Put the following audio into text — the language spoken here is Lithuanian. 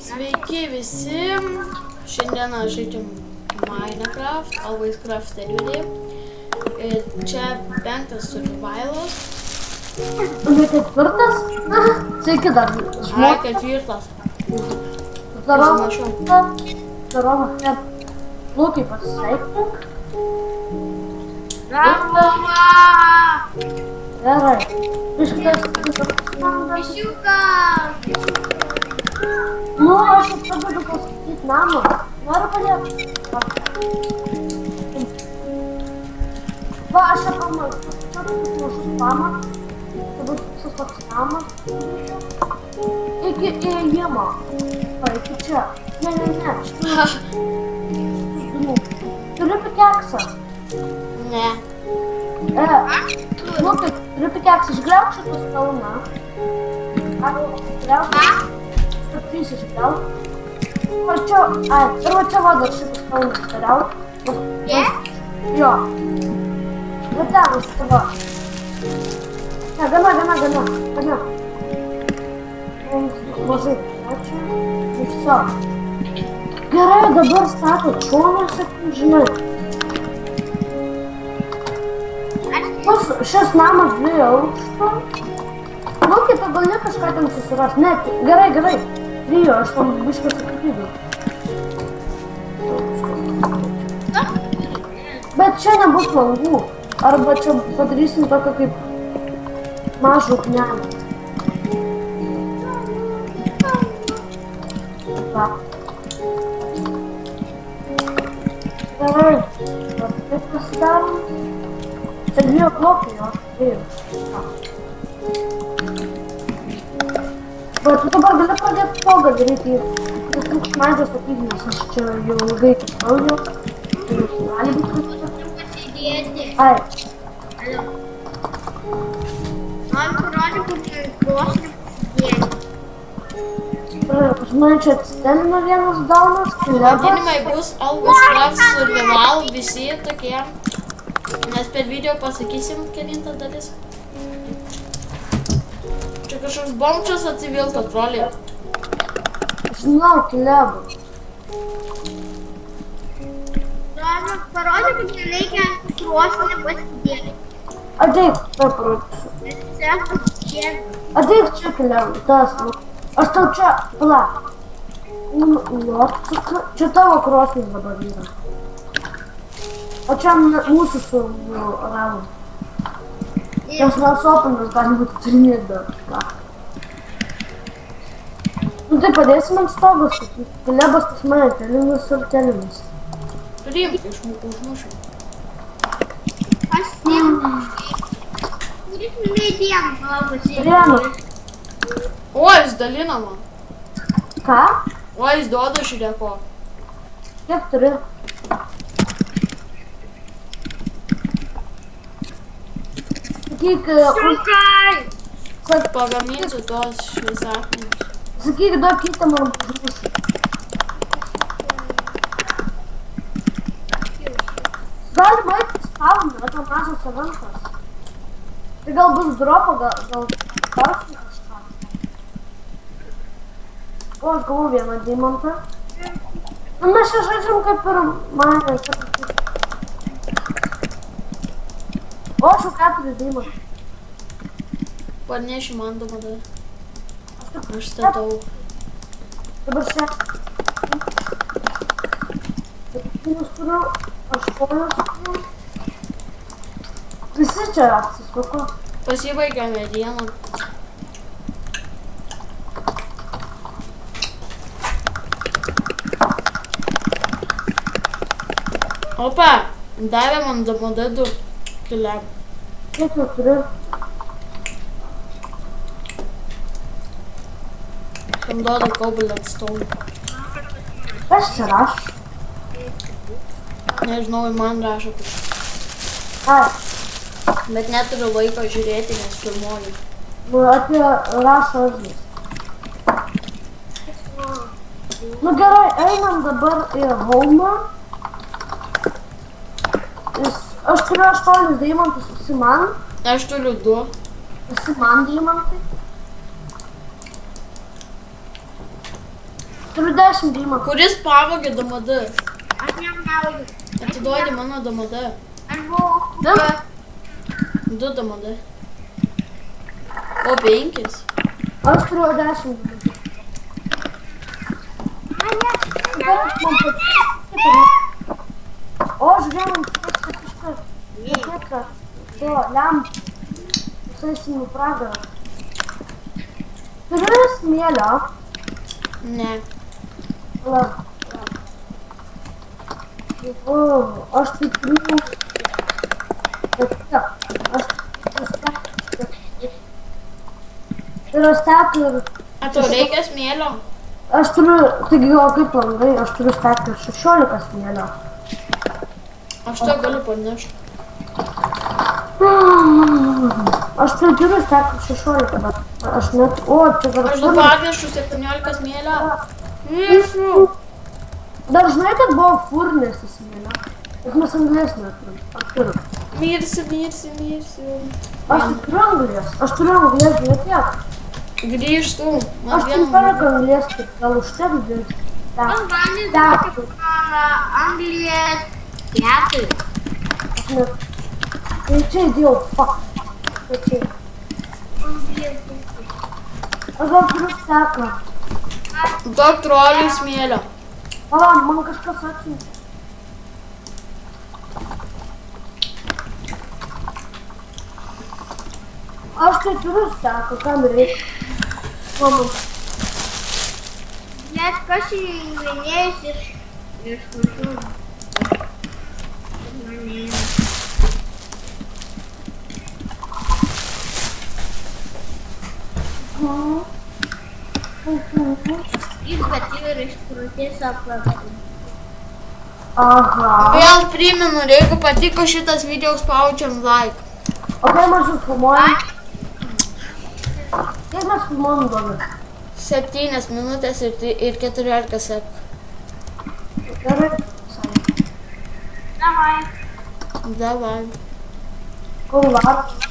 Sveiki visi, šiandieną žaidžiam Minecraft, Always Craft Video. Ir čia 5 survivalas. Ne ketvirtas? Sveiki dar. Ai, 4. Здорово. Луки pasisveikti. Gerai. Nu, aš pradedu pastatyti namą. Noriu padėti. Va, aš čia pamačiau mažus pamatą. Tai bus visas toks namas. Iki įėjimo. Va, iki čia. Ne. Turiu pikeksą. Ne. Lukai, turiu pikeksą. Išgriauk šitą skalną. Ar išgriauk? Trys išgriauk. Ir va čia vada šitą skalną išgriauk. Ne? Jo. Bet ten užtava. Ne, gana. Mažai. Ačiū. Ir viso. Gerai, dabar stato čionus, žinai. Šis namas 2 aukštų. Nu, kitą gal ne kažką ten susiras. Ne, gerai. 3, aš tam bišką sakydavau. Bet čia nebus langų. Arba čia padarysim tokią kaip mažą uknelę. Va. Gerai. Va, taip pasidarom. Čia 2 blokai, o 3. Bet tu dabar gali pradėti stogą daryti. Tu trūks medžio statybinės, aš čia jau ilgai kažkaudžiau. Gali būti kažkas. Ai. Alio. Man parodė, kur krosnį pasidėti. Pas mane čia atsidelino vienas daunas, Vadinimai bus Always Craft Survival, visi tokie. Mes per video pasakysim, kelinta dalis. Čia kažkoks bomčas atsivilto trolį. Žinau, kilebų. Man parodė, kad nereikia krosnį pasidėti. Ateik, tai parodysiu. Ateik čia kilebų, tas. Aš tau čia, pala. Čia tavo krosnis dabar yra. O čia mūsų su ravu. Nes mes opinas gali būti turinėt dar kažką. Nu tai padėsim ant stogas, kilebas tas mane telimis ir telimis. Priimk, užmušim. Aš nemušiu. Kuris medieną Rienu. O, jis dalina man. Ką? O, jis duoda šireko. Kiek turi? Sakyk, Pagaminsiu tos šviesakinius. sakyk, duok kitą man užmušį. Galima eiti spawn, yra tam mažas eventas. Tai gal bus dropo, gal parsi kažką. O, aš gavau vieną deimantą. Nu, mes čia žaidžiam kaip ir mane. O, aš jau 4 deimantų. Parneši man dabar. Aš statau. Dabar 6. 7 turiu, 8 turiu. Visi čia apsisuko. Pasibaigė medieną. Opa, davė man damodedų kilebų. Kiek jau turiu? Tam duoda cobblestone stone. Kas čia raš? Nežinau, man rašo. Ai, Bet neturiu laiko žiūrėti, nes filmuoju. nu apie rašo avis. Nu gerai, einam dabar į home. Aš turiu 8 deimantus, visi man. Aš turiu 2. Visi man deimantai. turiu 10 dymą. Kuris pavogė DMD? Aš jam nevagiu. Atiduodi mano DMD. Aš buvau. 2 DMD. O 5? Aš turiu 10 dymų. O, žiūrėjau, kažkas. To, lemp. Visai įsimų pragarą. Turiu smėlio. Ne. Lauk. O, aš tai turiu. Bet tiek. Aš turiu stekų ir... A tau reikia smėlio? Aš turiu, taigi o kaip langai, aš turiu stekų ir 16 smėlio. Aš to galiu panešti. Aš tai turiu stekų 16, bet aš net... O, čia dar... Aš dabar atnešu 17 smėlio. Nešu. Dar žinai, kad buvo furnės į smėlio. Bet mes anglės neturim. Aš turiu. Mirsi. Aš turiu anglės, bet tiek. Grįžtu. Aš 15 anglės, kaip gal užteks dėti. Aš galim duoti anglės 4. Aš net... Tai čia įdėjau, fuck. Tai čia. Aš gal turiu steką. Duok troliui smėlio. Pala, man kažkas atsiuntė. Aš tai turiu steką, kam reikia. Mama. Net kas įminėjus iš mažų. Ir kad ir iš krūties aplaktų. Aha. Vėl primenu, jeigu patiko šitas video, spaudžiam like. O kai mes jau filmuojam? Kiek mes filmuojam dabar? 7 minutės ir 14 sekų. Gerai. Davai. Davai. Kur varom?